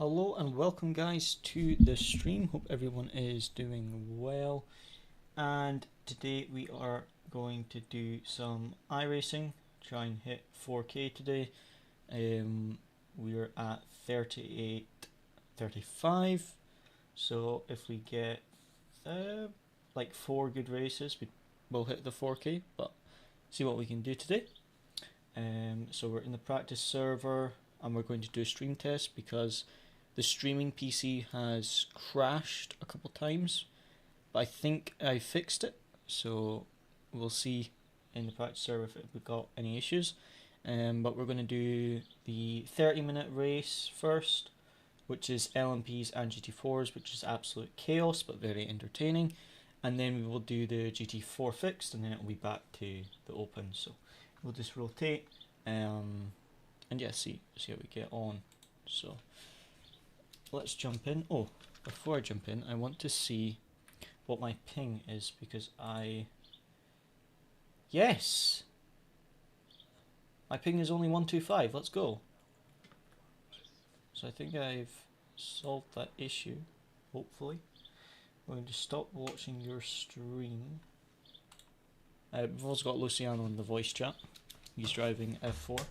Hello and welcome guys to the stream. Hope everyone is doing well. And today we are going to do some iRacing, try and hit 4K today. We're at 38.35, so if we get like 4 good races, we'll hit the 4K, but see what we can do today. So we're in the practice server and we're going to do a stream test because the streaming PC has crashed a couple times, but I think I fixed it, so we'll see in the practice server if we got any issues. But we're going to do the 30-minute race first, which is LMPs and GT4s, which is absolute chaos but very entertaining. And then we will do the GT4 fixed, and then it will be back to the open. So we'll just rotate, and yeah, see how we get on. So let's jump in. Oh, before I jump in, I want to see what my ping is because yes! My ping is only 125, let's go. So I think I've solved that issue, hopefully. I'm going to stop watching your stream. We've also got Luciano in the voice chat. He's driving F4.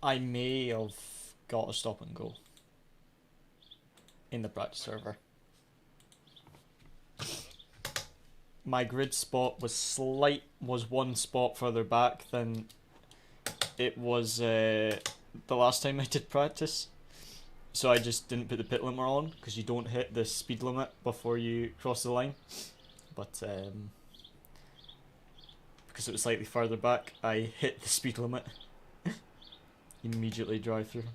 I may have got a stop and go in the practice server. My grid spot was one spot further back than it was the last time I did practice, so I just didn't put the pit limiter on because you don't hit the speed limit before you cross the line. But because it was slightly further back, I hit the speed limit. Immediately drive through.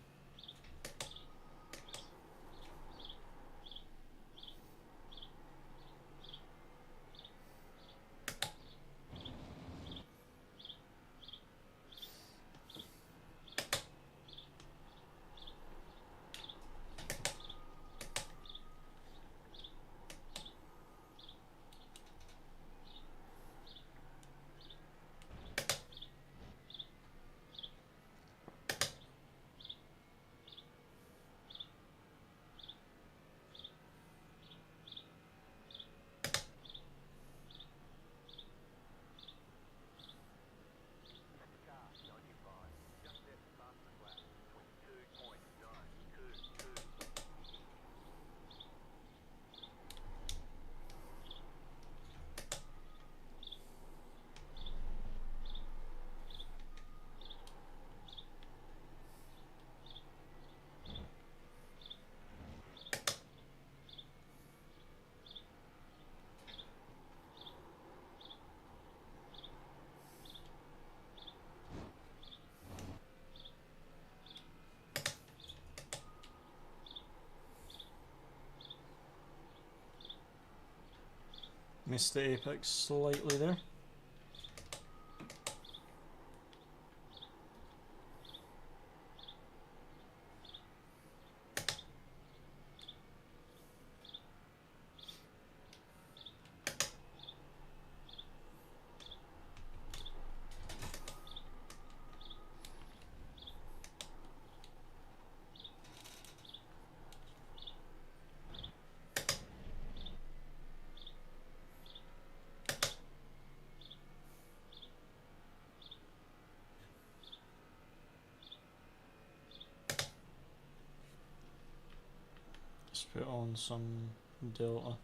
Missed the apex slightly there. Let's put on some delta.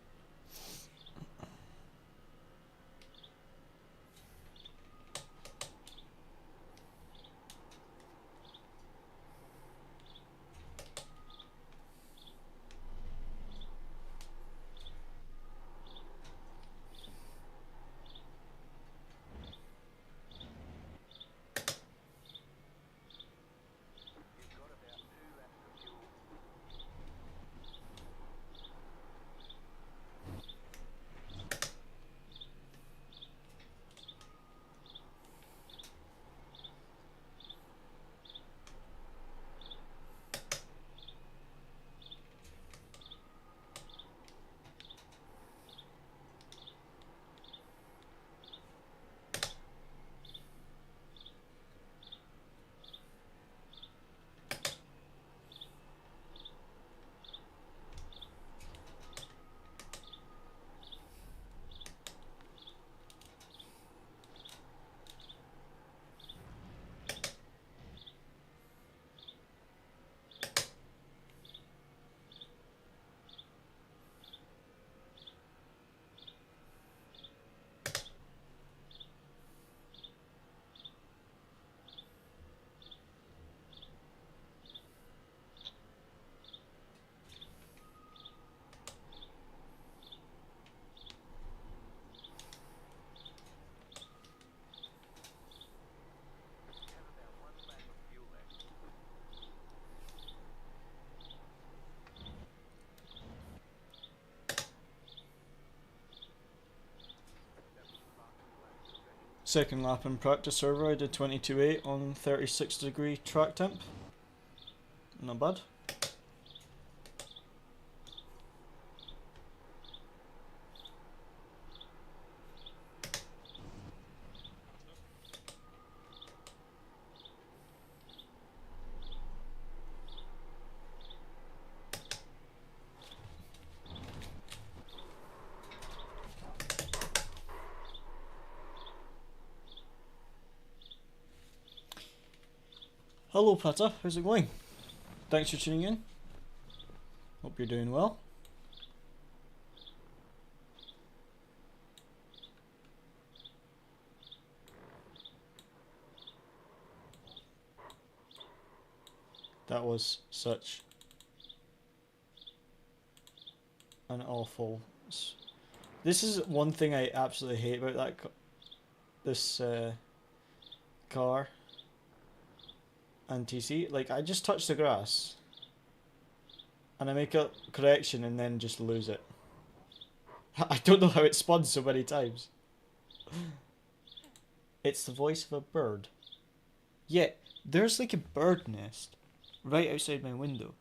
Second lap in practice server, I did 22.8 on 36 degree track temp. Not bad. Hello Pata, how's it going? Thanks for tuning in. Hope you're doing well. That was such an awful... This is one thing I absolutely hate about this car and TC. Like, I just touch the grass and I make a correction and then just lose it. I don't know how it spun so many times. It's the voice of a bird. Yeah, there's like a bird nest right outside my window.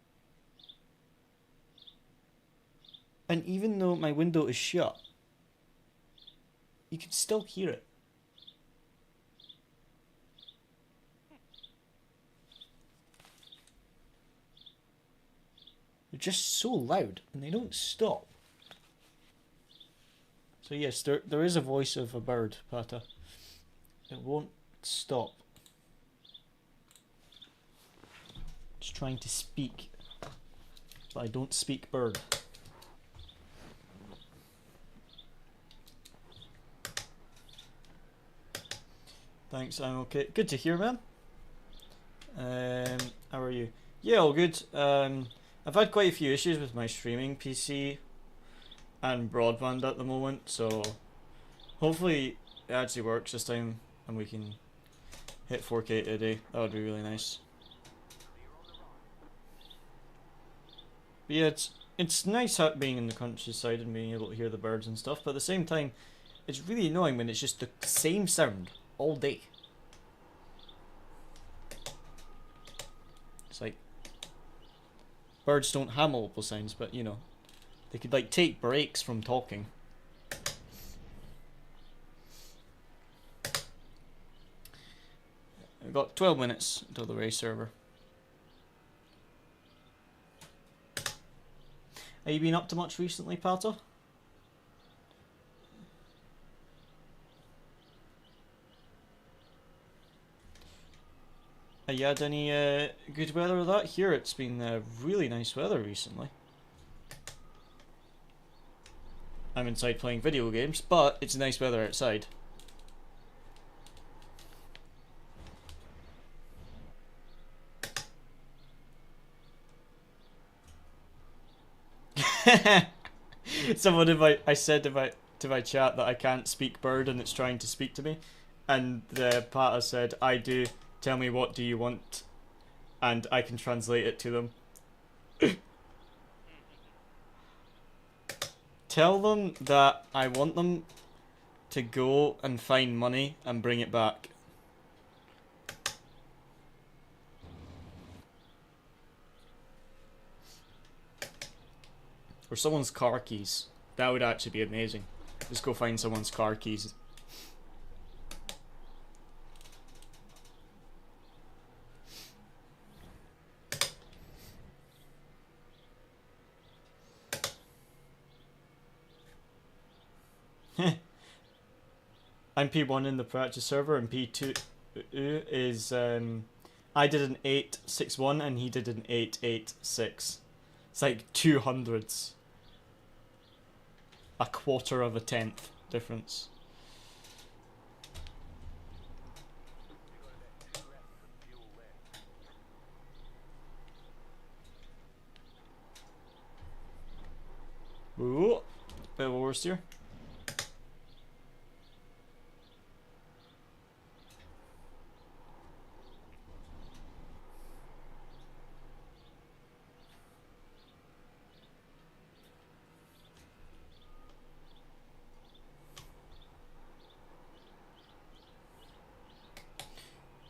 And even though my window is shut, you can still hear it. They're just so loud and they don't stop. So yes, there is a voice of a bird, Pata. It won't stop. It's trying to speak, but I don't speak bird. Thanks, I'm okay. Good to hear, man. How are you? Yeah, all good. I've had quite a few issues with my streaming PC and broadband at the moment, so hopefully it actually works this time and we can hit 4K today. That would be really nice. But yeah, it's nice being in the countryside and being able to hear the birds and stuff, but at the same time, it's really annoying when it's just the same sound all day. It's like, birds don't have multiple sounds, but you know, they could like take breaks from talking. We've got 12 minutes until the race server. Have you been up to much recently, Pato? Have you had any good weather with that? Here it's been really nice weather recently. I'm inside playing video games, but it's nice weather outside. Someone I said to my chat that I can't speak bird and it's trying to speak to me, and the Pata said, I do, tell me what do you want, and I can translate it to them. Tell them that I want them to go and find money and bring it back. Or someone's car keys. That would actually be amazing. Just go find someone's car keys. I'm P1 in the practice server, and P2 is I did an 861 and he did an 886. It's like 200s. A quarter of a tenth difference. Ooh, bit of a worst here.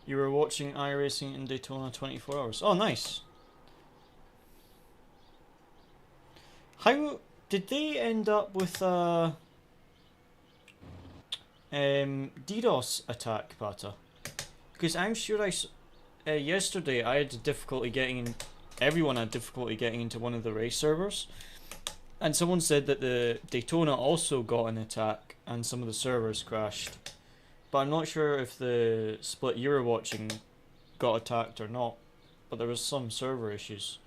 You were watching iRacing in Daytona 24 hours. Oh, nice. How did they end up with a DDoS attack, Pata? Because I'm sure yesterday I had difficulty getting in. Everyone had difficulty getting into one of the race servers, and someone said that the Daytona also got an attack and some of the servers crashed. But I'm not sure if the split you were watching got attacked or not. But there was some server issues.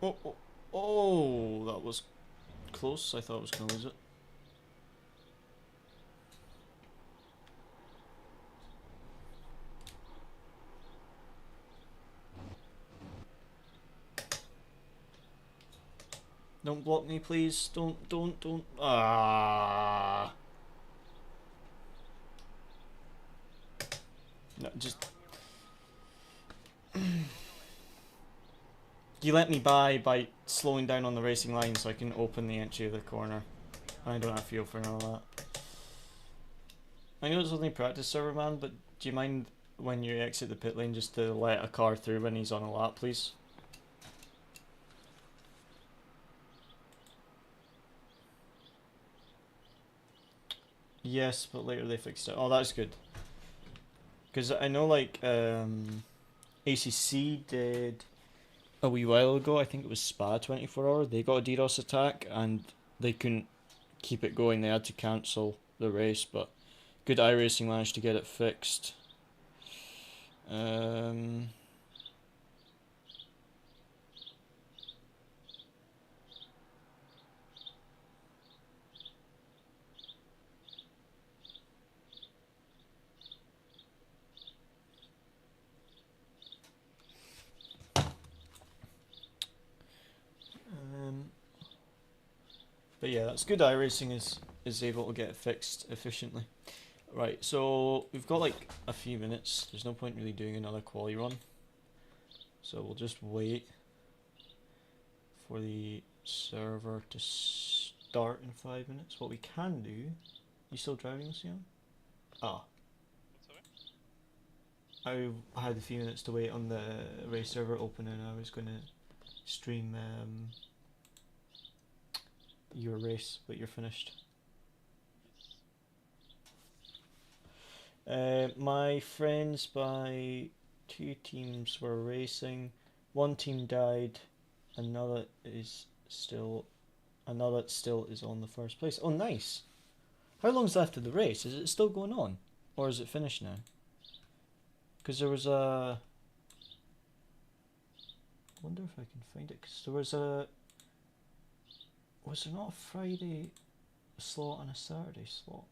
Oh, oh, oh, that was close. I thought I was going to lose it. Don't block me, please. Don't. Ah. No, just... You let me by slowing down on the racing line so I can open the entry of the corner. I don't have fuel for none of that. I know it's only practice server, man, but do you mind when you exit the pit lane just to let a car through when he's on a lap, please? Yes, but later they fixed it. Oh, that's good. Because I know, like, ACC did a wee while ago, I think it was Spa 24 Hour, they got a DDoS attack and they couldn't keep it going, they had to cancel the race, but good iRacing managed to get it fixed. But yeah, that's good iRacing is able to get it fixed efficiently. Right, so we've got like a few minutes. There's no point really doing another quali run. So we'll just wait for the server to start in 5 minutes. What we can do... You still driving, Lucian? Ah. I had a few minutes to wait on the race server opening. I was going to stream your race, but you're finished. My friends by 2 teams were racing. One team died. Another still is on the first place. Oh, nice. How long's left of the race? Is it still going on, or is it finished now? Because there was a... I wonder if I can find it. Because there was a... Was there not a Friday slot and a Saturday slot?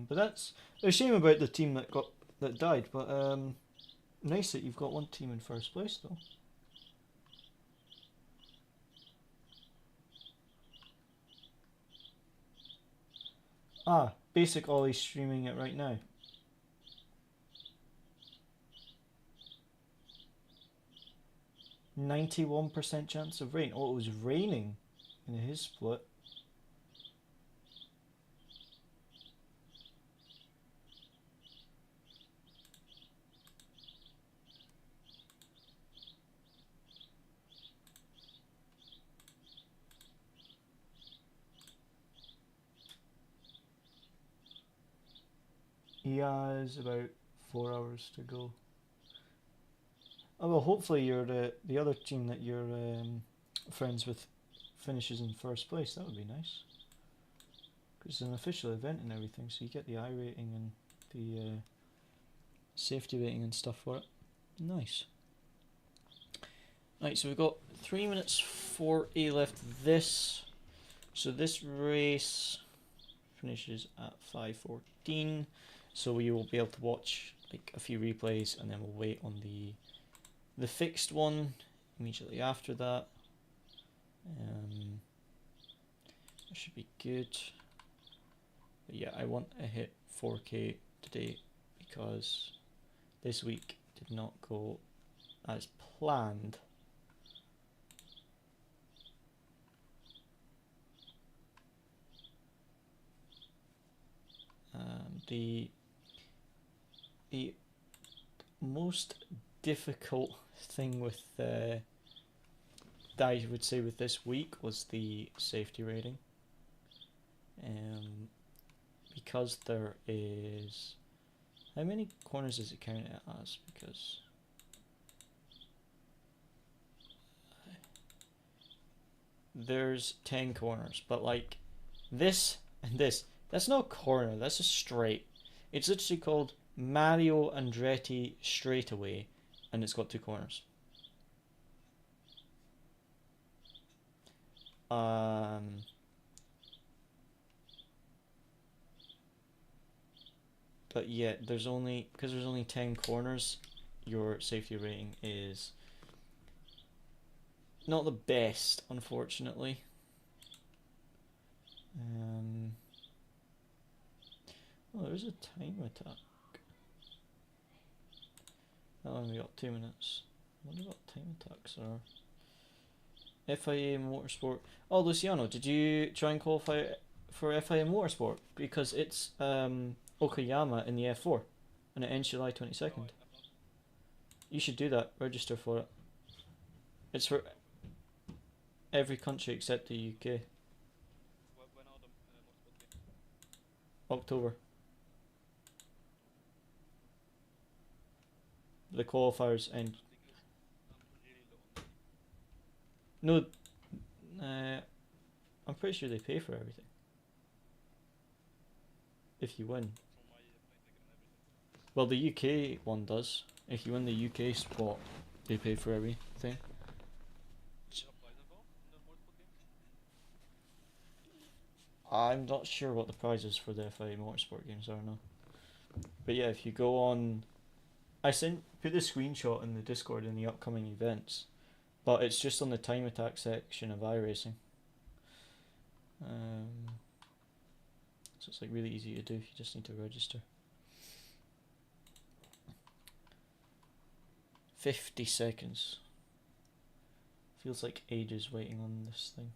But that's a shame about the team that died. But nice that you've got one team in first place, though. Ah, Basic Ollie's streaming it right now. 91% chance of rain. Oh, it was raining in his split. He has about 4 hours to go. Oh well, hopefully the other team that you're friends with finishes in first place. That would be nice. Because it's an official event and everything, so you get the I rating and the safety rating and stuff for it. Nice. Right, so we've got 3 minutes 40 left. So this race finishes at 5:14. So we will be able to watch like a few replays, and then we'll wait on the fixed one immediately after that. That should be good. But yeah, I want to hit 4K today because this week did not go as planned. The most difficult thing with that I would say with this week was the safety rating. Because there is, how many corners does it count it as? Because there's 10 corners, but like this and this, that's not a corner, that's a straight. It's literally called Mario Andretti straightaway, and it's got 2 corners. But yeah, because there's only 10 corners, your safety rating is not the best, unfortunately. Oh, there's a time attack. That one we got 2 minutes. I wonder what time attacks are. FIA Motorsport. Oh, Luciano, did you try and qualify for FIA Motorsport? Because it's Okayama in the F4, and it ends July 22nd. You should do that. Register for it. It's for every country except the UK. October. The qualifiers end. No, I'm pretty sure they pay for everything. If you win. Well, the UK one does. If you win the UK spot, they pay for everything. I'm not sure what the prizes for the FIA Motorsport games are now. But yeah, if you go on, put the screenshot in the Discord in the upcoming events, but it's just on the time attack section of iRacing. So it's like really easy to do. You just need to register. 50 seconds. Feels like ages waiting on this thing.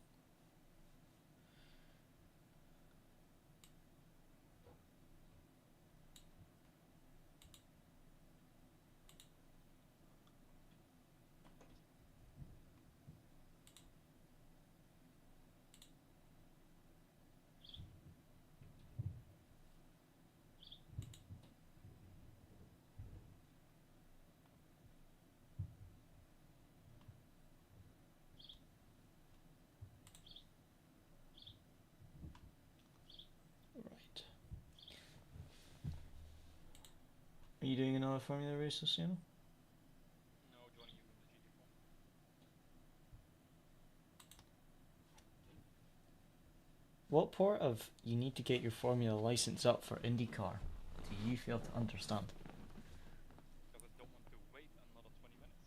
Are you doing another Formula race this year? No, joining you in the GT4. What part of you need to get your Formula license up for IndyCar do you fail to understand? Because I don't want to wait another 20 minutes.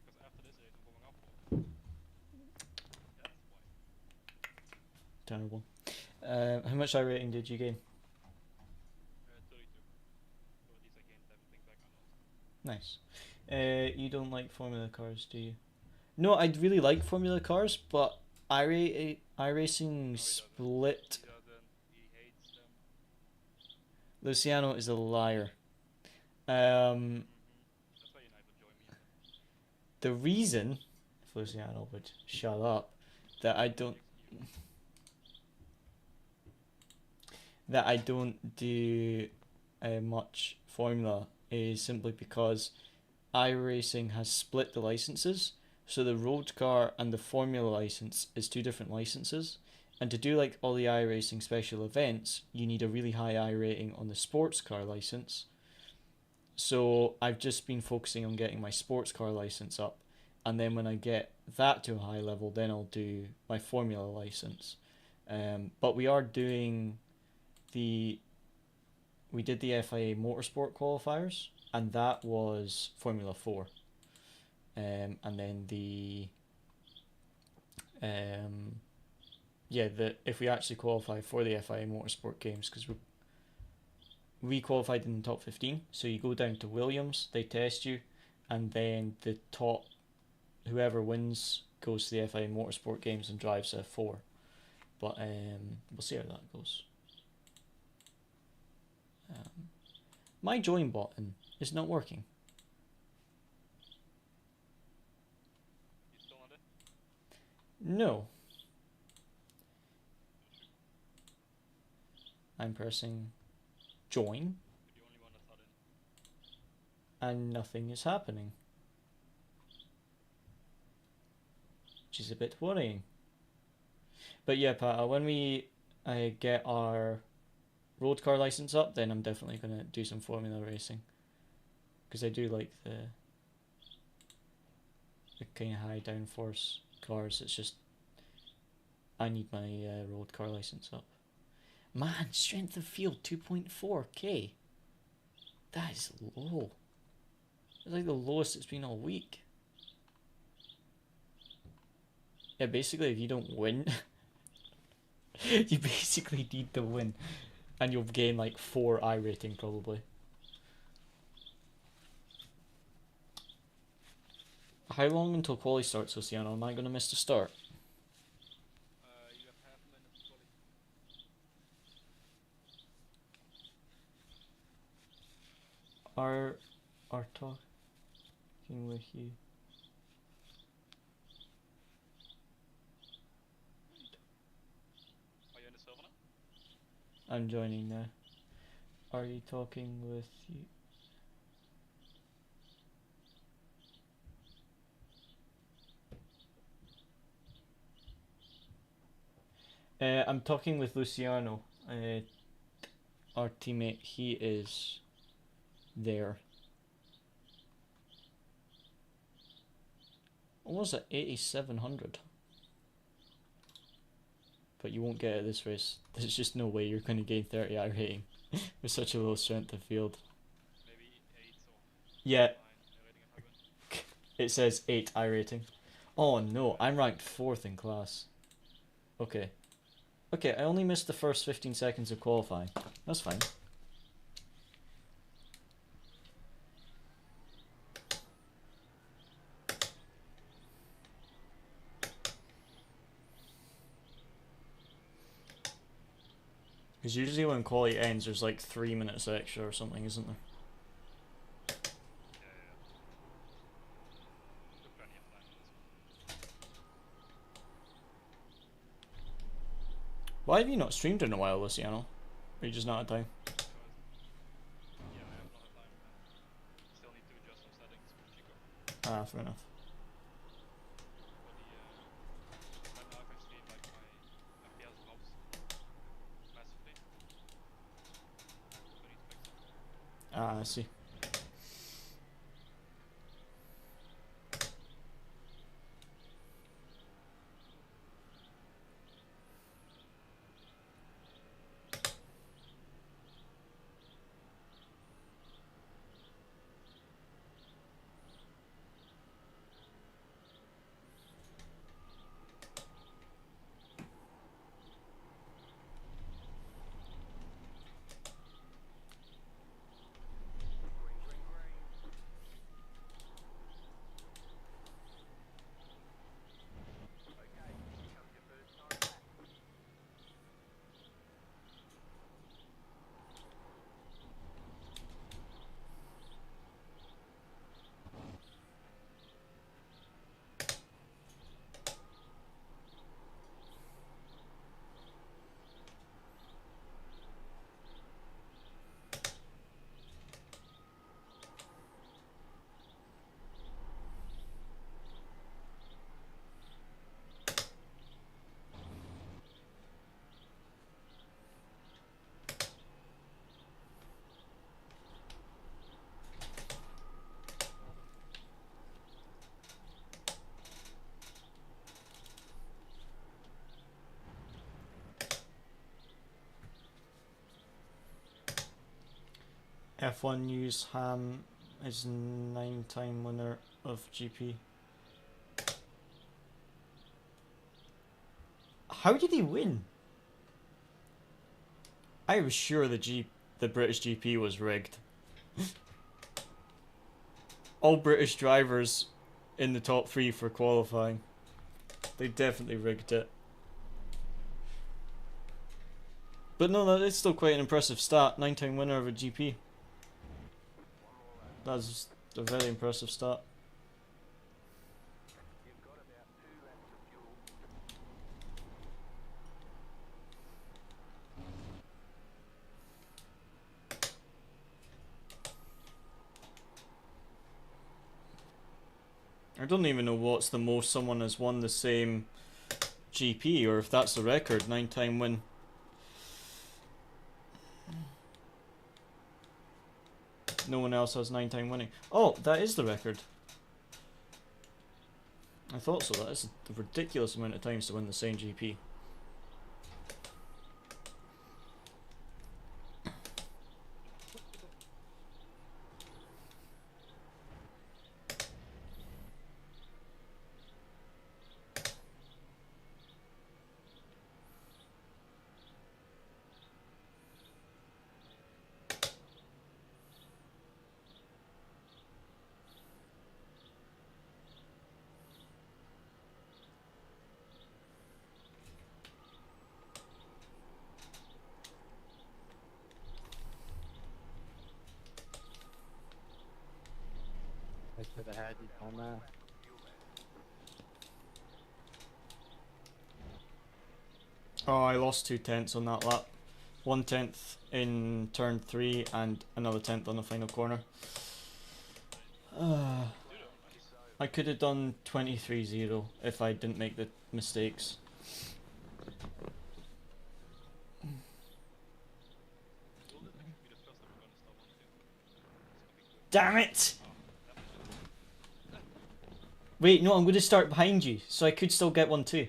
Because after this race I'm going up for. That's why. Terrible. How much iRating did you gain? 32. So at least I gained everything back I lost. Nice. You don't like Formula cars, do you? No, I really like Formula cars, but iRacing split. He doesn't. He hates them. Luciano is a liar. That's why you never join me. The reason, if Luciano would shut up, that I don't do much Formula is simply because iRacing has split the licenses. So the road car and the Formula license is 2 different licenses. And to do like all the iRacing special events, you need a really high I rating on the sports car license. So I've just been focusing on getting my sports car license up. and then when I get that to a high level, then I'll do my Formula license. But we are doing the we did the FIA Motorsport qualifiers, and that was Formula 4. And then if we actually qualify for the FIA Motorsport games, because we qualified in the top 15, so you go down to Williams, they test you, and then the top, whoever wins goes to the FIA Motorsport games and drives F4. But we'll see how that goes. My join button is not working. You still on it? No. I'm pressing join, You're the only one that's not in. and nothing is happening, which is a bit worrying. But yeah, Pat, when we get our road car license up, then I'm definitely going to do some Formula racing, because I do like the kind of high downforce cars. It's just I need my road car license up. Man, strength of field 2.4k. That is low. It's like the lowest it's been all week. Yeah, basically if you don't win, you basically need to win. And you'll gain like 4 I rating probably. How long until quali starts, Luciano? Am I going to miss the start? You have half a minute to qualify. Are talking with you. Are you in the server now? I'm joining now. Are you talking with you? I'm talking with Luciano, our teammate. He is there. Almost at 8,700. But you won't get it this race. There's just no way you're going to gain 30 I rating with such a low strength of field. Maybe 8 or Yeah, 9 rating if I win. it says 8 I rating. Oh no, I'm ranked 4th in class. Okay. Okay, I only missed the first 15 seconds of qualifying. That's fine. Because usually when quality ends, there's like 3 minutes extra or something, isn't there? Yeah. Took plenty of time on this one. Why have you not streamed in a while, Luciano? Or you just not had time? Because, yeah, I have a lot of time and still need to adjust some settings for Chico. Ah, fair enough. For the, right now if I stream, like my FPS drops massively. So I need to fix that. Ah, I see. F1 News Ham is 9-time winner of GP. How did he win? I was sure the British GP was rigged. All British drivers in the top 3 for qualifying. They definitely rigged it. But no, that is still quite an impressive stat. 9-time winner of a GP. That's a very impressive stat. I don't even know what's the most someone has won the same GP, or if that's the record, 9-time win. No one else has 9-time winning. Oh, that is the record. I thought so. That is a ridiculous amount of times to win the same GP. I should have had you on that. Oh, I lost 2/10 on that lap. 1/10 in turn 3 and another 10th on the final corner. I could have done 23-0 if I didn't make the mistakes. Damn it! Wait, no, I'm going to start behind you, so I could still get one too.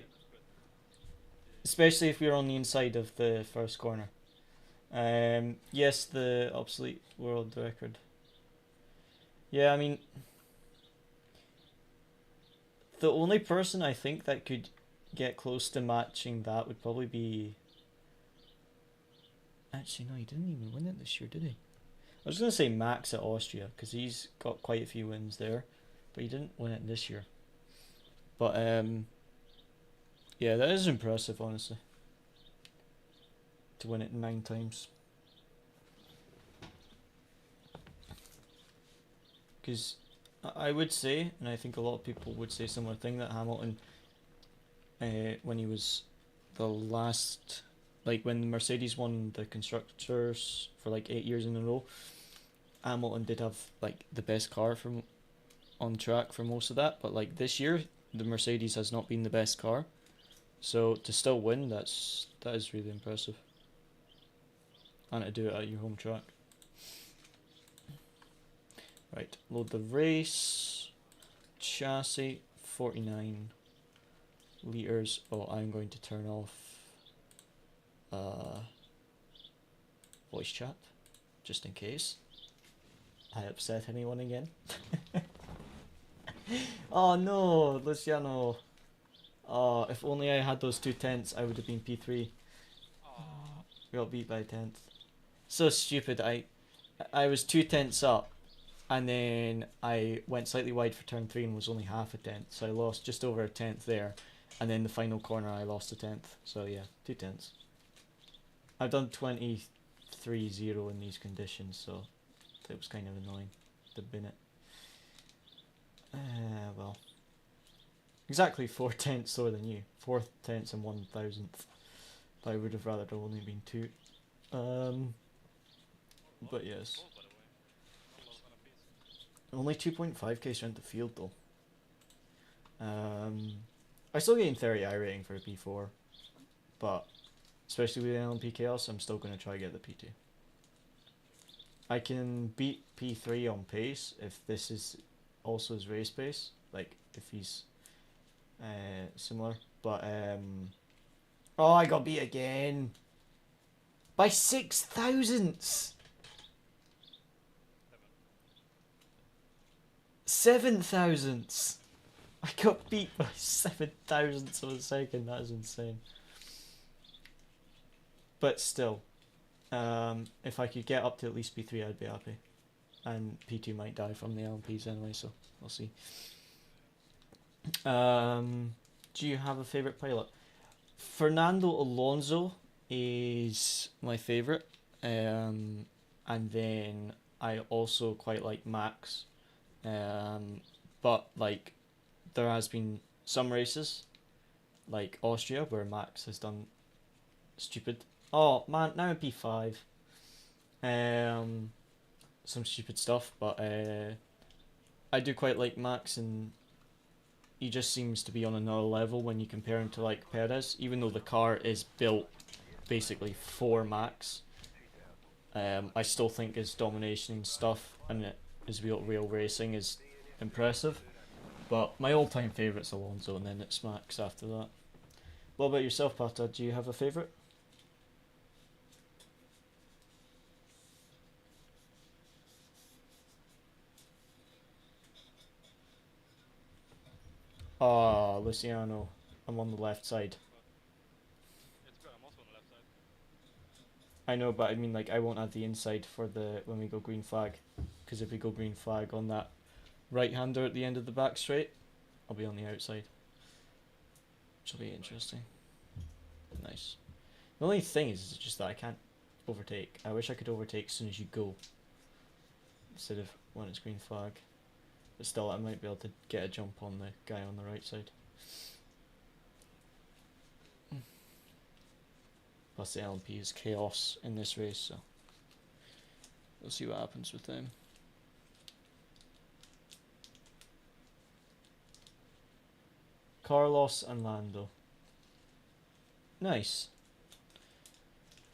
Especially if we're on the inside of the first corner. Yes, the obsolete world record. Yeah, I mean, the only person I think that could get close to matching that would probably be... Actually, no, he didn't even win it this year, did he? I was going to say Max at Austria, because he's got quite a few wins there, but he didn't win it this year. But, yeah, that is impressive, honestly. To win it 9 times. Because I would say, and I think a lot of people would say a similar thing, that Hamilton, when he was the last, like when Mercedes won the constructors for like 8 years in a row, Hamilton did have like the best car from on track for most of that, but like this year the Mercedes has not been the best car, so to still win, that is really impressive, and to do it at your home track. Right, load the race. Chassis 49 liters. Oh, I'm going to turn off voice chat just in case I upset anyone again. Oh no, Luciano. Oh, if only I had those 2/10, I would have been P3. We got beat by 10th. So stupid. I was 2/10 up, and then I went slightly wide for turn 3 and was only half a tenth, so I lost just over a tenth there, and then the final corner I lost a tenth, so yeah, 2/10. I've done 23-0 in these conditions, so it was kind of annoying to bin it. Well, exactly 4/10 slower than you, 4/10 and 1,000th. I would have rather it only been 2. But yes. Only 2.5k strength of field though. I'm still getting 30 rating for a P4, but especially with an LMP chaos, I'm still going to try to get the P2. I can beat P3 on pace if this is also his race pace, like if he's similar, but oh, I got beat again by 6 thousandths. 7 thousandths! I got beat by 7 thousandths of a second. That is insane. But still, if I could get up to at least P3, I'd be happy. And P2 might die from the LMPs anyway, so we'll see. Do you have a favourite pilot? Fernando Alonso is my favourite. And then I also quite like Max. But like there has been some races like Austria where Max has done stupid. Oh man, now in P5. Some stupid stuff, but I do quite like Max, and he just seems to be on another level when you compare him to like Perez, even though the car is built basically for Max. I still think his domination and stuff and his real racing is impressive. But my all-time favourite's Alonso, and then it's Max after that. What about yourself, Pata? Do you have a favourite? Ah, Luciano. I'm on the left side. It's good. I'm also on the left side. I know, but I mean, like, I won't have the inside for the when we go green flag, because if we go green flag on that right-hander at the end of the back straight, I'll be on the outside, which will be interesting. Nice. The only thing is just that I can't overtake. I wish I could overtake as soon as you go, instead of when it's green flag. But still, I might be able to get a jump on the guy on the right side. Plus the LMP is chaos in this race, so we'll see what happens with them. Carlos and Lando. Nice.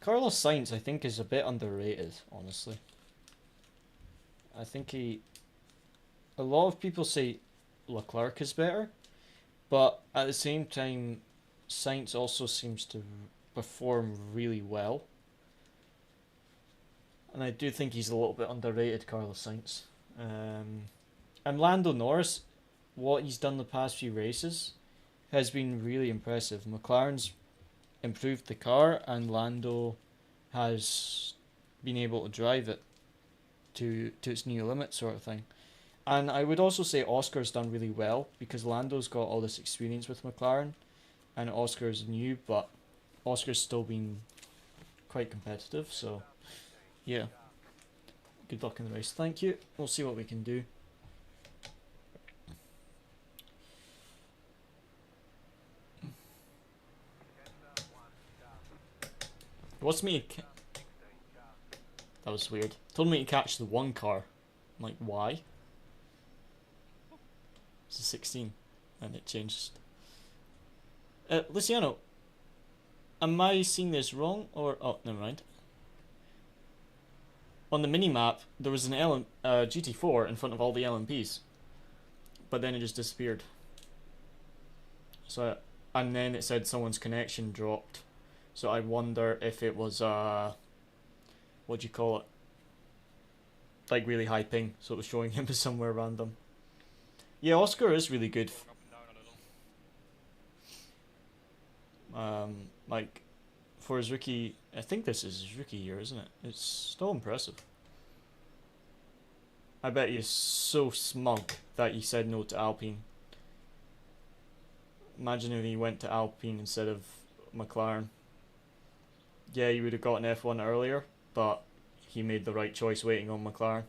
Carlos Sainz, I think, is a bit underrated, honestly. I think a lot of people say Leclerc is better, but at the same time, Sainz also seems to perform really well. And I do think he's a little bit underrated, Carlos Sainz. And Lando Norris, what he's done the past few races has been really impressive. McLaren's improved the car, and Lando has been able to drive it to its new limit, sort of thing. And I would also say Oscar's done really well, because Lando's got all this experience with McLaren, and Oscar's new, but Oscar's still been quite competitive, so yeah. Good luck in the race. Thank you. We'll see what we can do. What's me? That was weird. Told me to catch the one car. I'm like, why? It's a 16, and it changed. Luciano, am I seeing this wrong, or oh, never mind. On the mini map, there was an GT4 in front of all the LMPs, but then it just disappeared. So, and then it said someone's connection dropped. So I wonder if it was what do you call it? Like really high ping, so it was showing him as somewhere random. Yeah, Oscar is really good. Going up and down a little. Like for his rookie, I think this is his rookie year, isn't it? It's still impressive. I bet he's so smug that he said no to Alpine. Imagine if he went to Alpine instead of McLaren. Yeah, he would have gotten F1 earlier, but he made the right choice waiting on McLaren.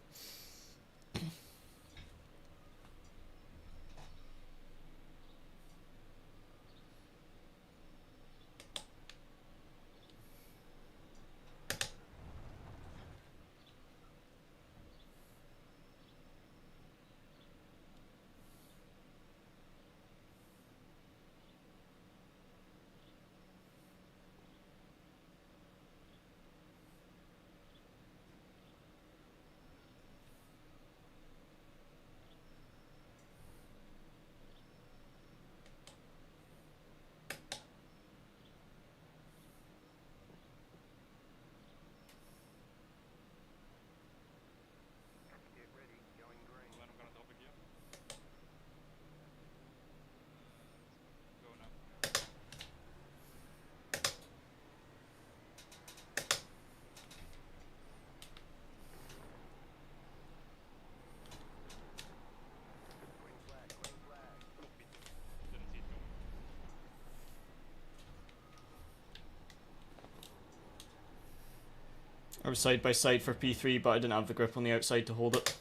I was side by side for P3, but I didn't have the grip on the outside to hold it.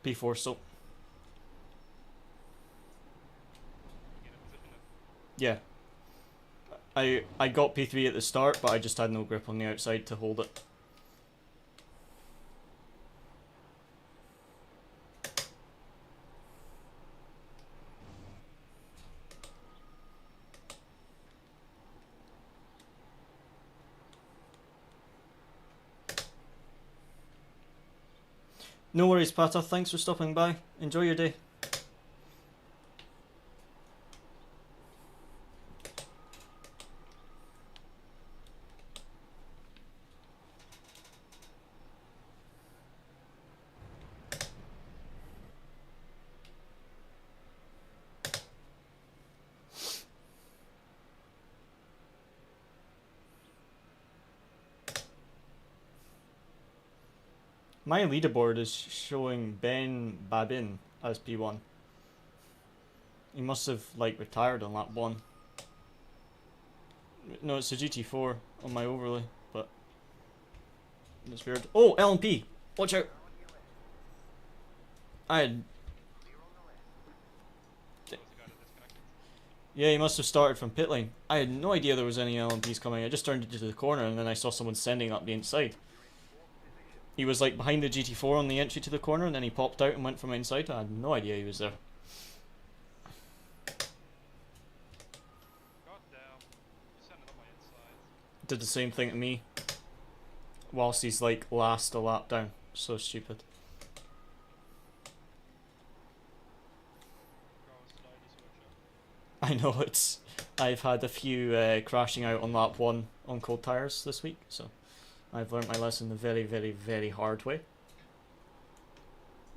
P4 still. You get a position of Yeah. I got P3 at the start, but I just had no grip on the outside to hold it. No worries, Pata. Thanks for stopping by. Enjoy your day. My leaderboard is showing Ben Babin as P1. He must have like retired on lap 1. No, it's a GT4 on my overlay, but it's weird. Oh, LMP! Watch out! I had... there was a guy that disconnected. Yeah, he must have started from pit lane. I had no idea there was any LMPs coming. I just turned into the corner and then I saw someone sending up the inside. He was like behind the GT4 on the entry to the corner and then he popped out and went from inside. I had no idea he was there. God damn. You sent it on my inside. Did the same thing to me. Whilst he's like last a lap down. So stupid. Go slidey switcher. I know it's... I've had a few crashing out on lap 1 on cold tyres this week, so I've learnt my lesson the very, very, very hard way.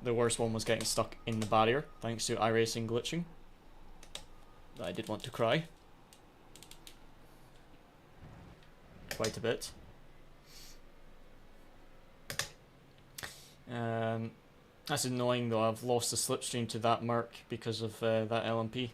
The worst one was getting stuck in the barrier, thanks to iracing glitching. I did want to cry. Quite a bit. That's annoying though, I've lost the slipstream to that Merc because of that LMP.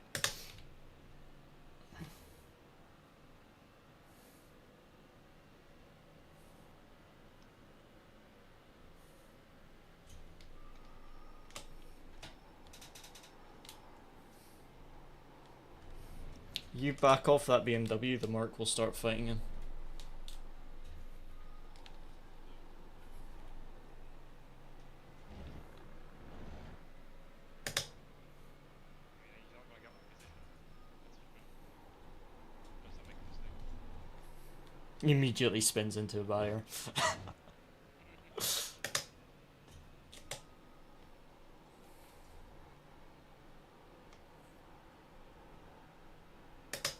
You back off that BMW, the Merc will start fighting him. I mean, he's not gonna get my position. That's for sure. Unless I make a mistake. He immediately spins into a barrier. Should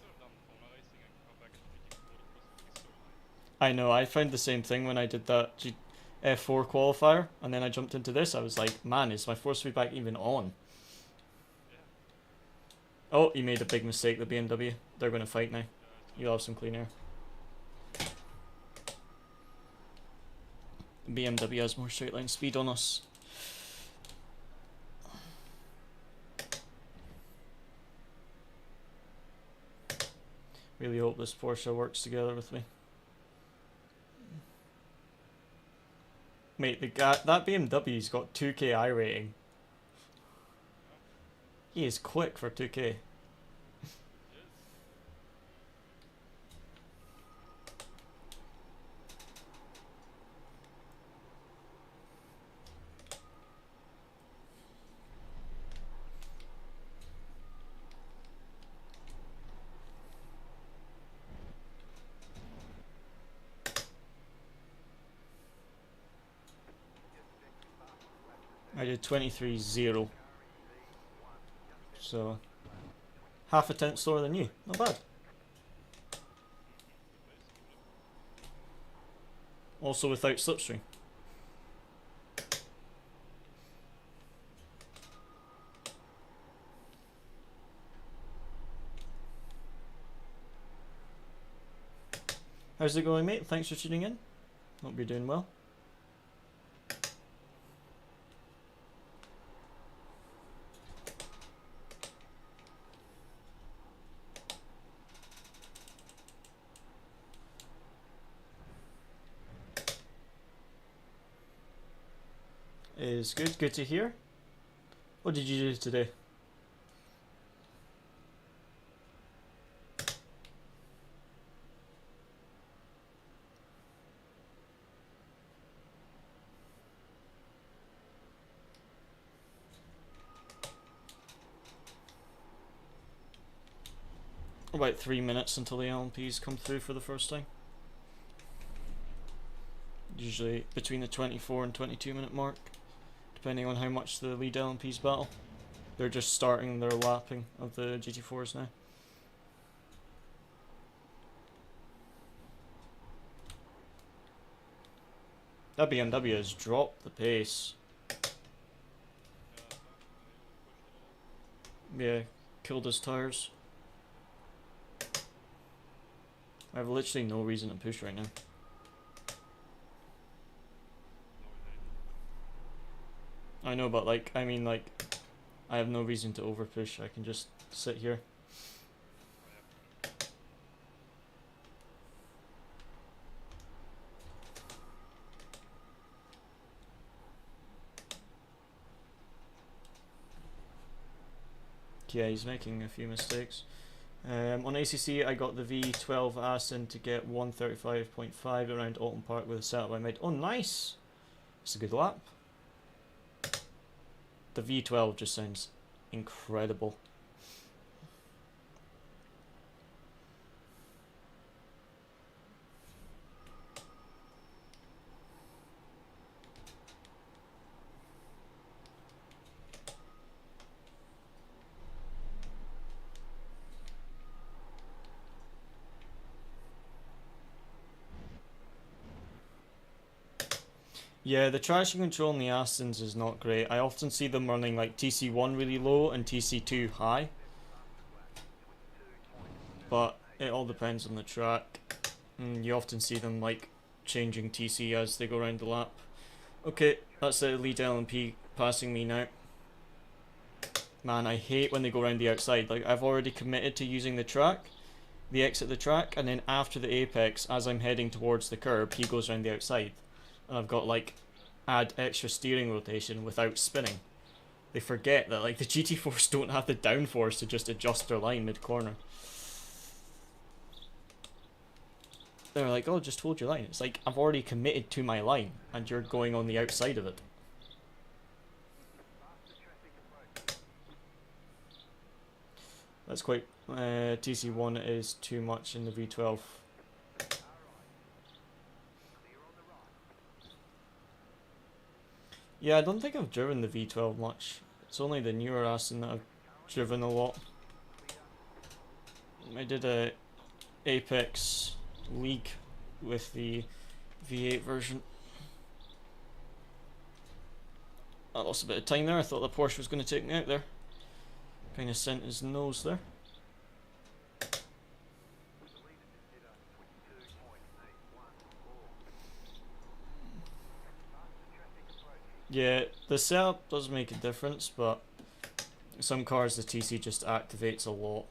have done phone racing and come back into GT4. The process would be so light. I know, I found the same thing when I did that F4 qualifier, and then I jumped into this. I was like, man, is my force feedback even on? Yeah. Oh, you made a big mistake, the BMW. They're going to fight now. You'll have some clean air. The BMW has more straight line speed on us. Really hope this Porsche works together with me. Mate, that BMW's got 2k I rating. He is quick for 2k. It is. I did 23.0. So, half a tenth slower than you. Not bad. Also without slipstream. How's it going, mate? Thanks for tuning in. Hope you're doing well. is good. Good to hear. What did you do today? About 3 minutes until the LMPs come through for the first time. Usually between the 24 and 22 minute mark, depending on how much the lead LMPs battle. They're just starting their lapping of the GT4s now. That BMW has dropped the pace. Yeah, killed his tires. I have literally no reason to push right now. I know, but like, I mean, like, I have no reason to over push. I can just sit here. Yeah, he's making a few mistakes. On ACC, I got the V12 Aston to get 135.5 around Alton Park with a setup I made. Oh, nice! It's a good lap. The V12 just sounds incredible. Yeah, the traction control in the Astons is not great. I often see them running like TC1 really low and TC2 high. But it all depends on the track. You often see them like changing TC as they go around the lap. Okay, that's the lead LMP passing me now. Man, I hate when they go around the outside. Like, I've already committed to using the track, the exit the track, and then after the apex, as I'm heading towards the curb, he goes around the outside. And I've got like add extra steering rotation without spinning. They forget that like the GT4s don't have the downforce to just adjust their line mid-corner. They're like, oh, just hold your line. It's like, I've already committed to my line and you're going on the outside of it. That's quite TC1 is too much in the V12. Yeah, I don't think I've driven the V12 much. It's only the newer Aston that I've driven a lot. I did a Apex League with the V8 version. I lost a bit of time there. I thought the Porsche was going to take me out there. Kind of sent his nose there. Yeah, the setup does make a difference, but some cars the TC just activates a lot.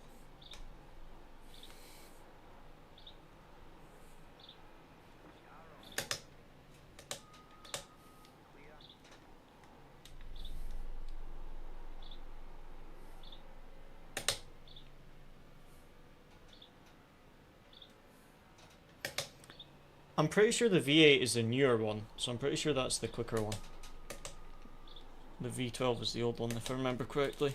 I'm pretty sure the V8 is the newer one, so I'm pretty sure that's the quicker one. The V12 is the old one, if I remember correctly.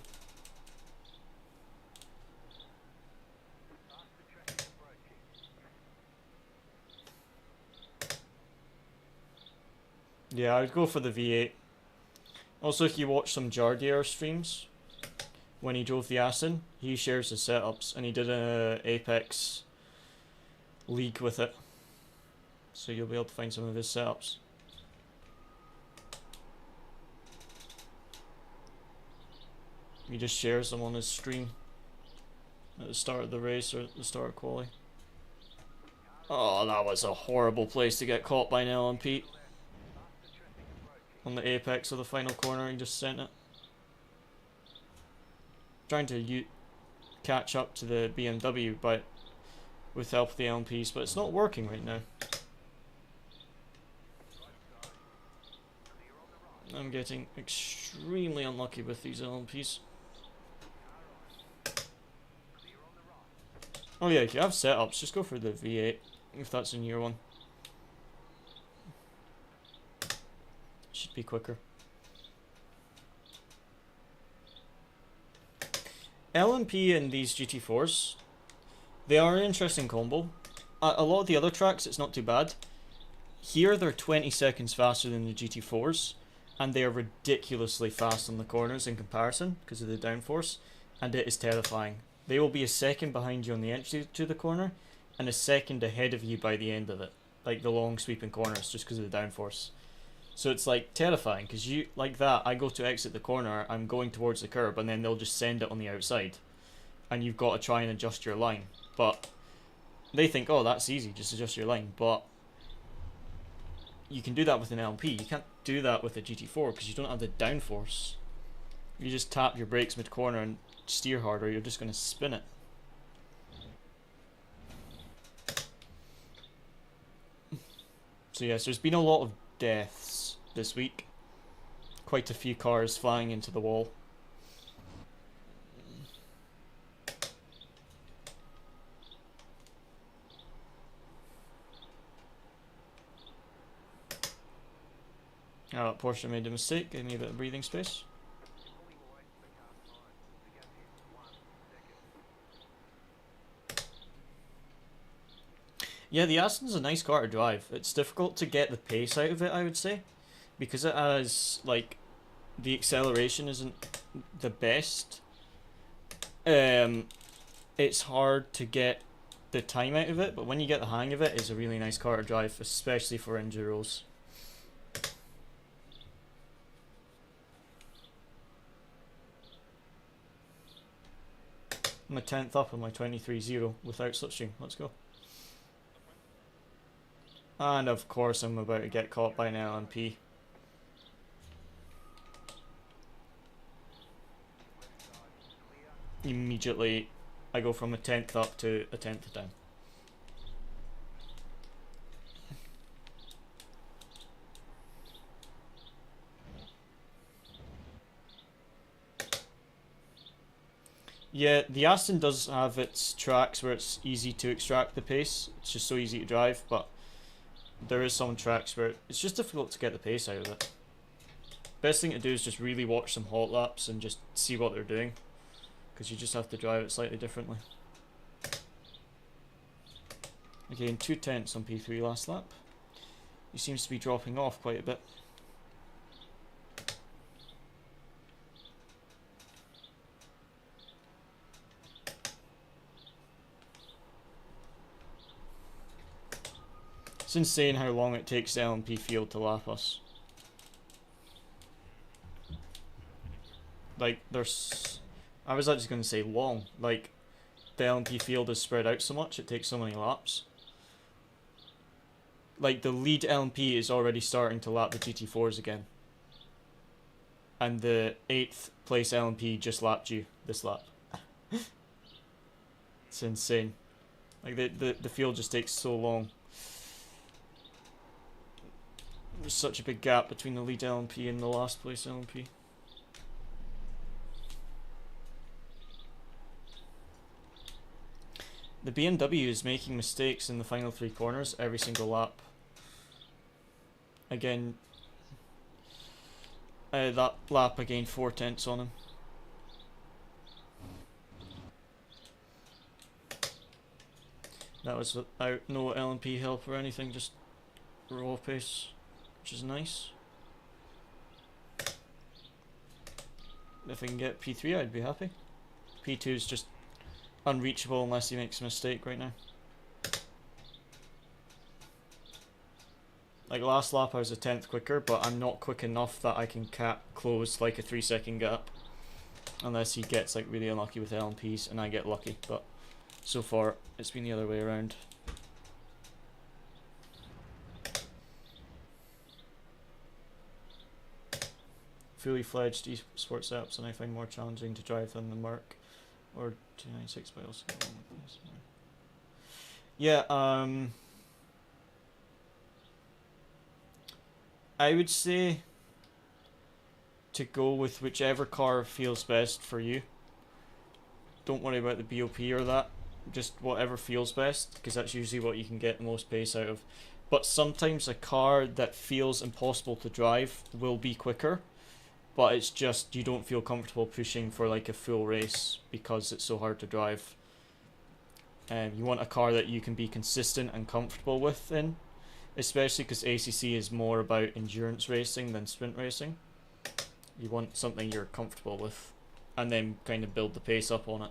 Yeah, I'd go for the V8. Also, if you watch some Jardier streams, when he drove the Aston, he shares his setups, and he did an Apex League with it. So you'll be able to find some of his setups. He just shares them on his stream at the start of the race or at the start of quali. Oh, that was a horrible place to get caught by an LMP. On the apex of the final corner, he just sent it. Trying to catch up to the BMW, but with help of the LMPs, but it's not working right now. I'm getting extremely unlucky with these LMPs. Oh yeah, if you have setups, just go for the V8 if that's a near one. Should be quicker. LMP and these GT4s, they are an interesting combo. A lot of the other tracks, it's not too bad. Here, they're 20 seconds faster than the GT4s, and they are ridiculously fast on the corners in comparison because of the downforce, and it is terrifying. They will be a second behind you on the entry to the corner, and a second ahead of you by the end of it, like the long sweeping corners, just because of the downforce. So it's like terrifying, because you, like that, I go to exit the corner, I'm going towards the curb, and then they'll just send it on the outside. And you've got to try and adjust your line. But they think, oh, that's easy, just adjust your line. But you can do that with an LMP. You can't do that with a GT4, because you don't have the downforce. You just tap your brakes mid-corner and steer harder, you're just going to spin it. So yes, there's been a lot of deaths this week. Quite a few cars flying into the wall. Oh, Porsche made a mistake, gave me a bit of breathing space. Yeah, the Aston's a nice car to drive. It's difficult to get the pace out of it, I would say. Because it has, like, the acceleration isn't the best. It's hard to get the time out of it, but when you get the hang of it, it's a really nice car to drive, especially for enduros. I'm a 10th up on my 23.0 without slipstream. Let's go. And of course I'm about to get caught by an LMP. Immediately I go from a 10th up to a 10th down. Yeah, the Aston does have its tracks where it's easy to extract the pace. It's just so easy to drive, but there is some tracks where it's just difficult to get the pace out of it. Best thing to do is just really watch some hot laps and just see what they're doing, because you just have to drive it slightly differently. Again, 2/10 on P3 last lap. He seems to be dropping off quite a bit. It's insane how long it takes the LMP field to lap us. Like, there's... I was actually going to say long. Like, the LMP field is spread out so much, it takes so many laps. Like, the lead LMP is already starting to lap the GT4s again. And the 8th place LMP just lapped you this lap. It's insane. Like, the field just takes so long. There's such a big gap between the lead LMP and the last place LMP. The BMW is making mistakes in the final 3 corners every single lap. Again, that lap I gained 4/10 on him. That was without no LMP help or anything, just raw pace, which is nice. If I can get P3, I'd be happy. P2 is just unreachable unless he makes a mistake right now. Like last lap I was a 10th quicker, but I'm not quick enough that I can close like a 3-second gap. Unless he gets like really unlucky with LMPs and I get lucky, but so far it's been the other way around. Fully fledged esports apps, and I find more challenging to drive than the Merc or 296, but I also get on with this. Yeah, I would say to go with whichever car feels best for you. Don't worry about the BOP or that. Just whatever feels best, because that's usually what you can get the most pace out of. But sometimes a car that feels impossible to drive will be quicker, but it's just you don't feel comfortable pushing for like a full race because it's so hard to drive. You want a car that you can be consistent and comfortable with in, especially because ACC is more about endurance racing than sprint racing. You want something you're comfortable with, and then kind of build the pace up on it.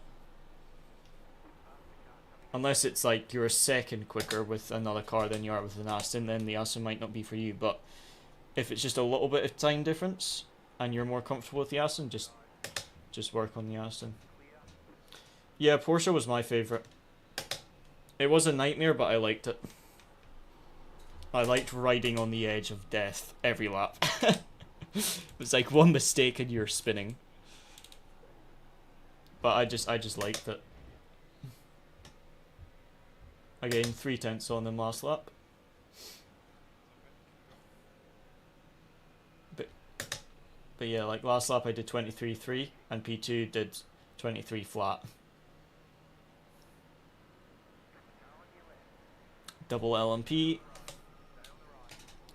Unless it's like you're a second quicker with another car than you are with an Aston, then the Aston might not be for you. But if it's just a little bit of time difference and you're more comfortable with the Aston, just work on the Aston. Yeah, Porsche was my favourite. It was a nightmare, but I liked it. I liked riding on the edge of death every lap. It was like one mistake and you're spinning. But I just liked it. Again, 3/10 on them last lap. But yeah, like last lap I did 23.3 and P2 did 23 flat. Double LMP.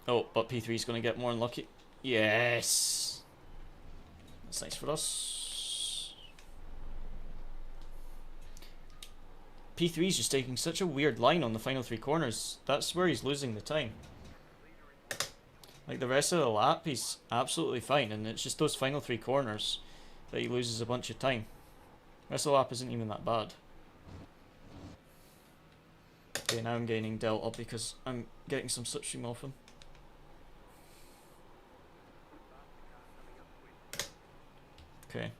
Oh, but P3 is going to get more unlucky. Yes! That's nice for us. P3 is just taking such a weird line on the final 3 corners. That's where he's losing the time. Like the rest of the lap, he's absolutely fine, and it's just those final 3 corners that he loses a bunch of time. The rest of the lap isn't even that bad. Okay, now I'm gaining delta because I'm getting some slipstream off him. Okay.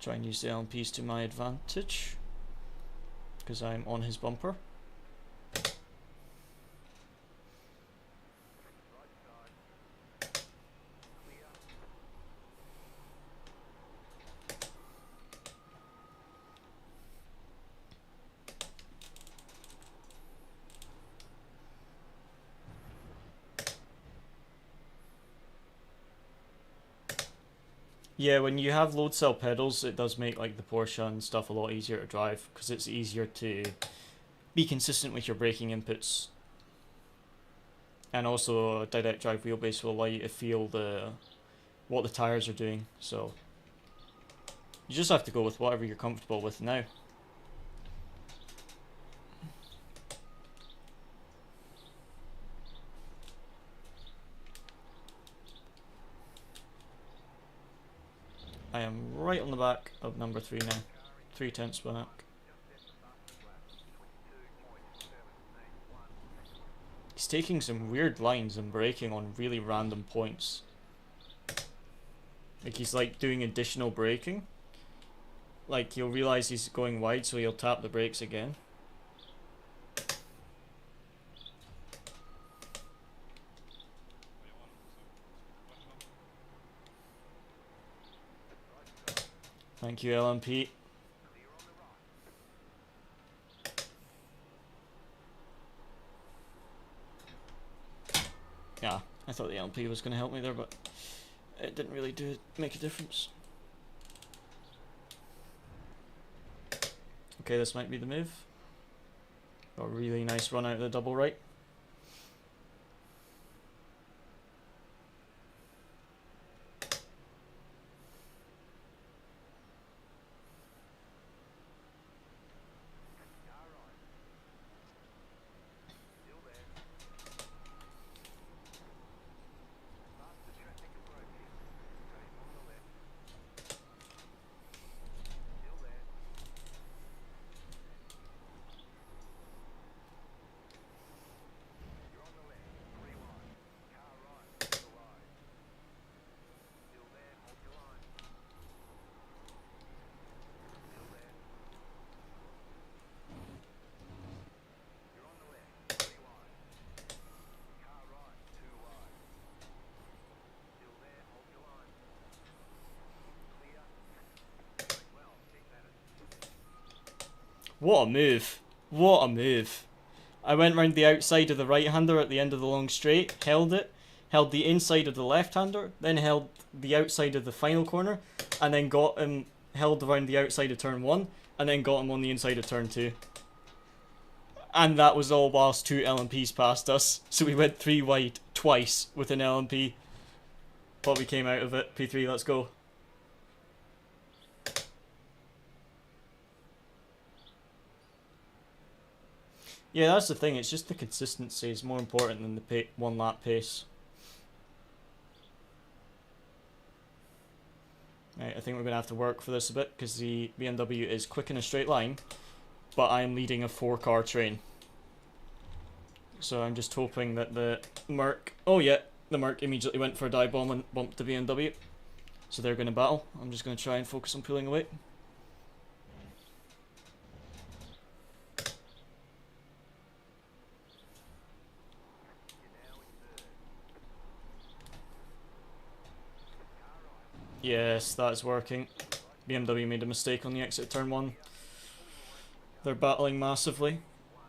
Try and use the LMPs to my advantage because I'm on his bumper. Yeah, when you have load cell pedals, it does make like the Porsche and stuff a lot easier to drive because it's easier to be consistent with your braking inputs. And also a direct drive wheelbase will allow you to feel what the tires are doing. So you just have to go with whatever you're comfortable with now. I am right on the back of number 3 now. 3/10 back. He's taking some weird lines and braking on really random points. Like he's like doing additional braking. Like he'll realise he's going wide, so he'll tap the brakes again. Thank you, LMP. Yeah, I thought the LMP was going to help me there, but it didn't really make a difference. Okay, this might be the move. Got a really nice run out of the double right. What a move. What a move. I went round the outside of the right-hander at the end of the long straight, held it, held the inside of the left-hander, then held the outside of the final corner, and then got him held around the outside of turn 1, and then got him on the inside of turn 2. And that was all whilst 2 LMPs passed us, so we went 3 wide twice with an LMP. But we came out of it. P3, let's go. Yeah, that's the thing, it's just the consistency is more important than the 1 lap pace. Right, I think we're going to have to work for this a bit, because the BMW is quick in a straight line, but I'm leading a 4-car train. So I'm just hoping that the Merc... Oh yeah, the Merc immediately went for a dive bomb and bumped the BMW. So they're going to battle. I'm just going to try and focus on pulling away. Yes, that is working. BMW made a mistake on the exit of turn 1. They're battling massively.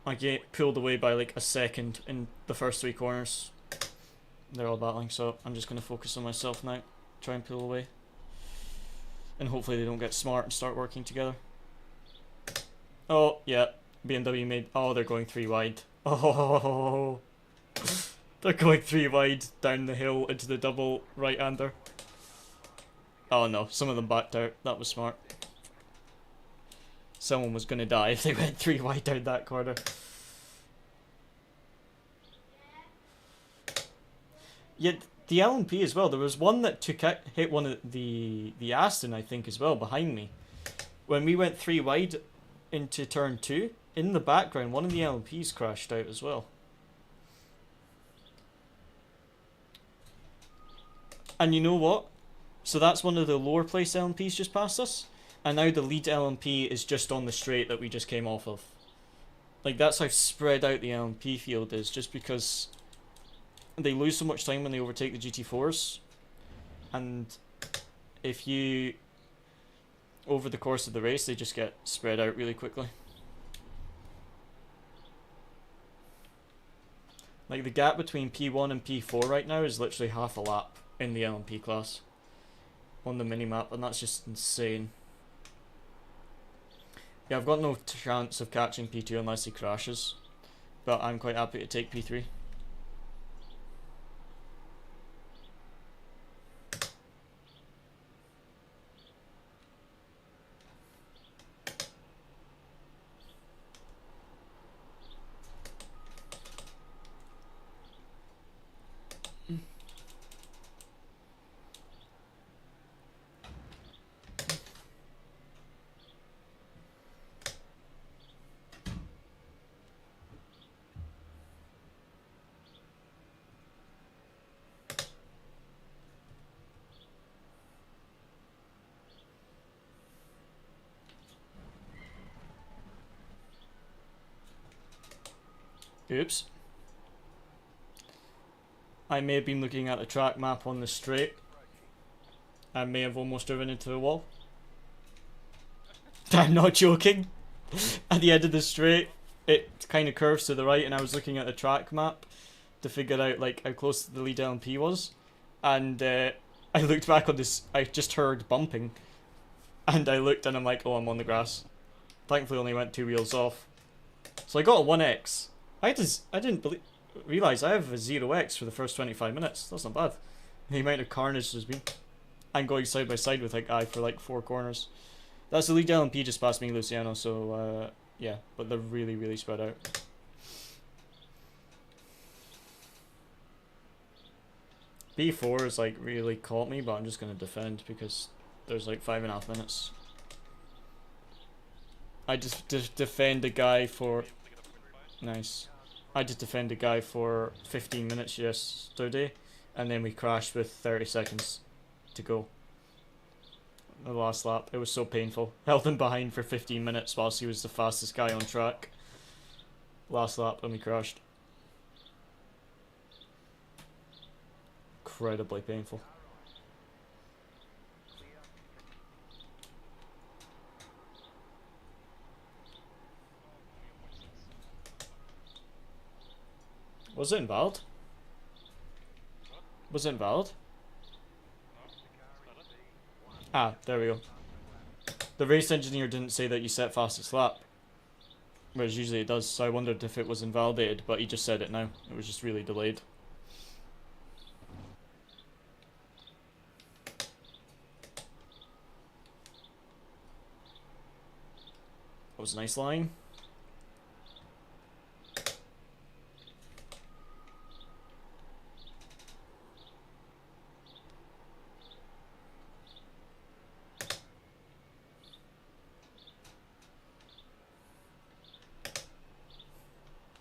I get pulled away by like a second in the first 3 corners. They're all battling, so I'm just going to focus on myself now. Try and pull away. And hopefully they don't get smart and start working together. Oh, yeah. BMW made... Oh, they're going 3 wide. Oh, they're going 3 wide down the hill into the double right-hander. Oh no, some of them backed out. That was smart. Someone was going to die if they went 3 wide down that corner. Yeah, the LMP as well. There was one that hit one of the Aston, I think, as well, behind me. When we went 3 wide into turn 2, in the background, one of the LMPs crashed out as well. And you know what? So that's one of the lower place LMPs just past us. And now the lead LMP is just on the straight that we just came off of. Like, that's how spread out the LMP field is, just because they lose so much time when they overtake the GT4s. And if you... over the course of the race, they just get spread out really quickly. Like, the gap between P1 and P4 right now is literally half a lap in the LMP class on the minimap, and that's just insane. Yeah, I've got no chance of catching P2 unless he crashes, but I'm quite happy to take P3. Oops. I may have been looking at the track map on the straight. I may have almost driven into the wall. I'm not joking. At the end of the straight, it kind of curves to the right, and I was looking at the track map to figure out like how close the lead LMP was. And I looked back on this, I just heard bumping. And I looked and I'm like, oh, I'm on the grass. Thankfully only went 2 wheels off. So I got a 1x. I didn't realise I have a 0x for the first 25 minutes. That's not bad. The amount of carnage there's been. I'm going side by side with a guy for like 4 corners. That's the lead LMP just past me, Luciano, so yeah, but they're really, really spread out. B4 has like really caught me, but I'm just going to defend because there's like 5.5 minutes. I just defend a guy for... Nice. I just defend a guy for 15 minutes yesterday, and then we crashed with 30 seconds to go. The last lap. It was so painful. Held him behind for 15 minutes whilst he was the fastest guy on track. Last lap, and we crashed. Incredibly painful. Was it invalid? Was it invalid? No? Is that it? Ah, there we go. The race engineer didn't say that you set fastest lap, whereas usually it does, so I wondered if it was invalidated, but he just said it now. It was just really delayed. That was a nice line.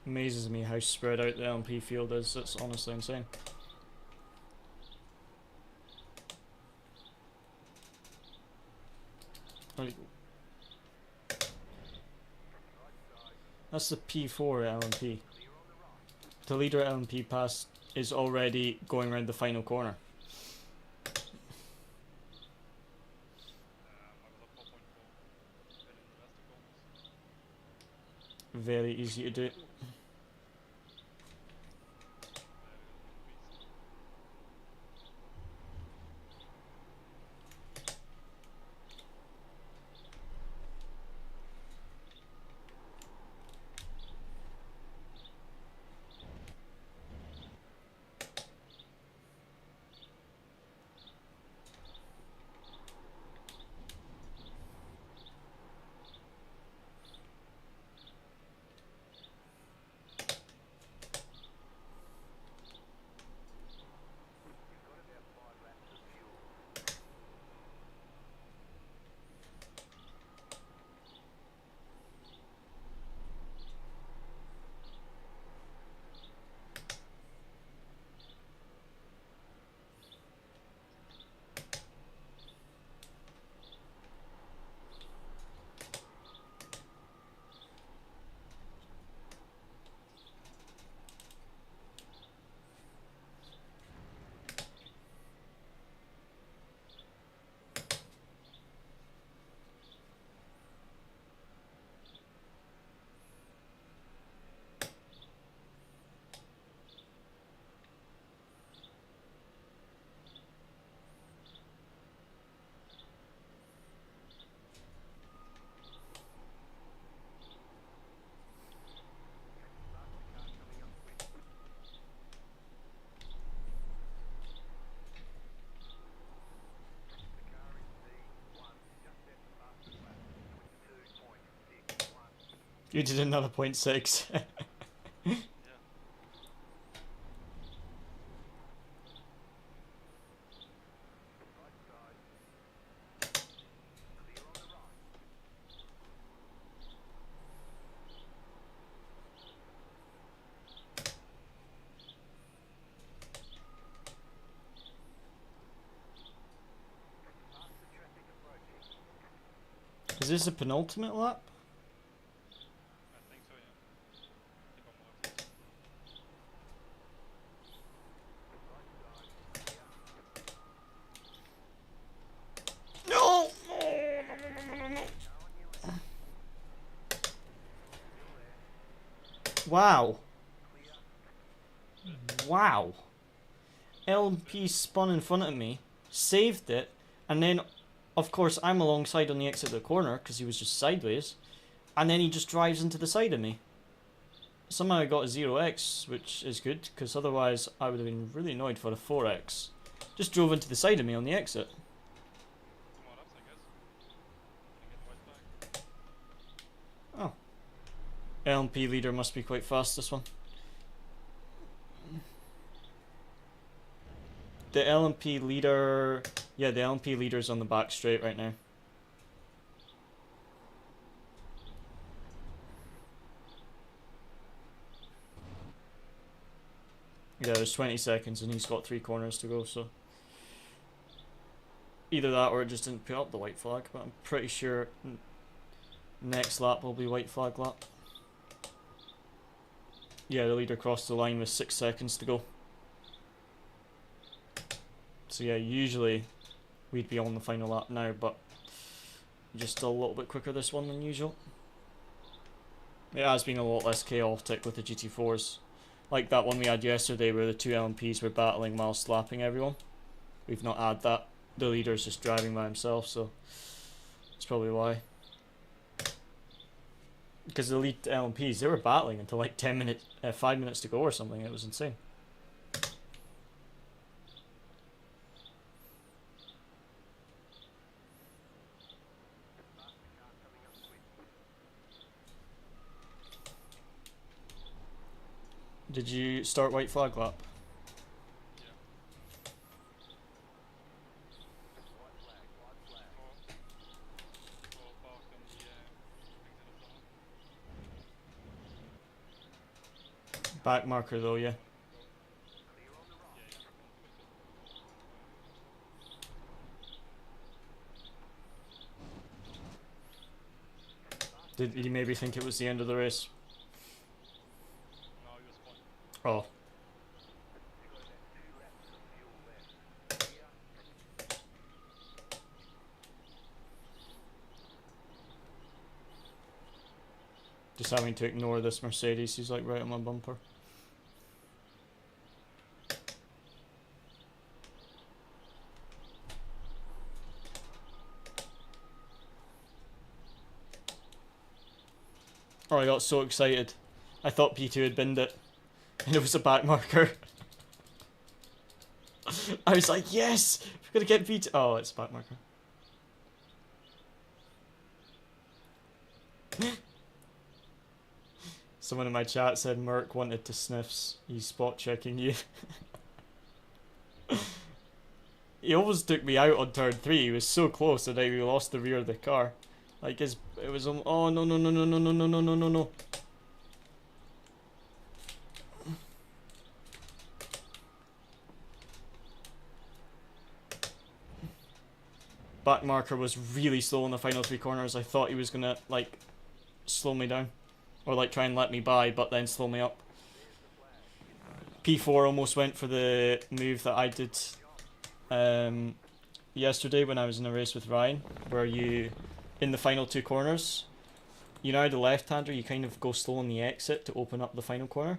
Amazes me how spread out the LMP field is. It's honestly insane. Like, that's the P4 at LMP. The leader at LMP pass is already going around the final corner. I was at 4.4. Been in the rest of goals. Very easy to do. You did another 0.6. Yeah. Is this a penultimate lap? I think so, yeah. I think one more. No! Wow. Wow. LMP spun in front of me, saved it, and then, of course, I'm alongside on the exit of the corner because he was just sideways, and then he just drives into the side of me. Somehow I got a 0x, which is good, because otherwise I would have been really annoyed for a 4x. Just drove into the side of me on the exit. 2 more laps, I guess. And get white flag. Oh. LMP leader must be quite fast, this one. The LMP leader... Yeah, the LMP leader's on the back straight right now. Yeah, there's 20 seconds and he's got 3 corners to go, so... Either that or it just didn't put up the white flag, but I'm pretty sure next lap will be white flag lap. Yeah, the leader crossed the line with 6 seconds to go. So yeah, usually we'd be on the final lap now, but just a little bit quicker this one than usual. It has been a lot less chaotic with the GT4s. Like that one we had yesterday where the two LMPs were battling while slapping everyone. We've not had that. The leader's just driving by himself, so that's probably why. Because the lead LMPs, they were battling until like 10 minutes, 5 minutes to go or something. It was insane. Did you start white flag lap? Yeah. Or park on the exit of tunnel. Back marker though, yeah. Yeah, Did you maybe think it was the end of the race? no, he was fine. Oh. Just having to ignore this Mercedes, he's like right on my bumper. Oh, I got so excited. I thought P2 had binned it. And it was a back marker. I was like, yes! We're gonna get P2. Oh, it's a back marker. Someone in my chat said Merc wanted to sniffs. He's spot checking you. He almost took me out on turn 3. He was so close and then we lost the rear of the car. Like it was oh no no no no no no no no no no no. Back marker was really slow in the final 3 corners. I thought he was gonna like slow me down. Or like try and let me by but then slow me up. P4 almost went for the move that I did yesterday when I was in a race with Ryan, where you, in the final 2 corners, you know the left-hander, you kind of go slow on the exit to open up the final corner.